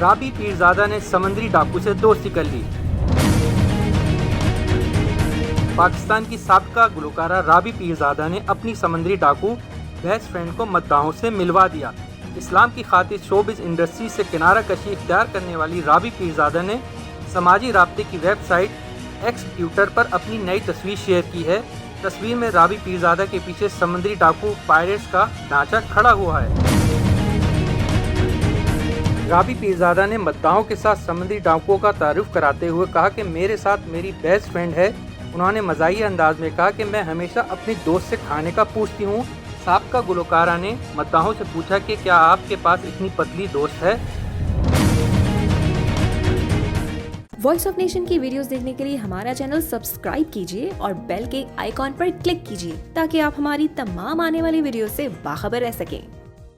رابی پیرزادہ نے سمندری ڈاکو سے دوستی کر لی۔ پاکستان کی سابقہ گلوکارہ رابی پیرزادہ نے اپنی سمندری ڈاکو بیسٹ فرینڈ کو مداحوں سے ملوا دیا۔ اسلام کی خاطر شوبز انڈسٹری سے کنارہ کشی اختیار کرنے والی رابی پیرزادہ نے سماجی رابطے کی ویب سائٹ ایکس ٹویٹر پر اپنی نئی تصویر شیئر کی ہے۔ تصویر میں رابی پیرزادہ کے پیچھے سمندری ڈاکو پائریٹس کا ڈھانچہ کھڑا ہوا ہے۔ رابی پیرزادہ نے مداحوں کے ساتھ سمندری ڈاکوؤں کا تعارف کراتے ہوئے کہا کہ میرے ساتھ میری بیسٹ فرینڈ ہے۔ انہوں نے مزاحیہ انداز میں کہا کہ میں ہمیشہ اپنے دوست سے کھانے کا پوچھتی ہوں۔ سابقہ گلوکارہ نے مداحوں سے پوچھا کہ کیا آپ کے پاس اتنی پتلی دوست ہے؟ وائس آف نیشن کی ویڈیوز دیکھنے کے لیے ہمارا چینل سبسکرائب کیجیے اور بیل کے آئیکن پر کلک کیجیے تاکہ آپ ہماری تمام آنے والی ویڈیوز سے باخبر رہ سکیں۔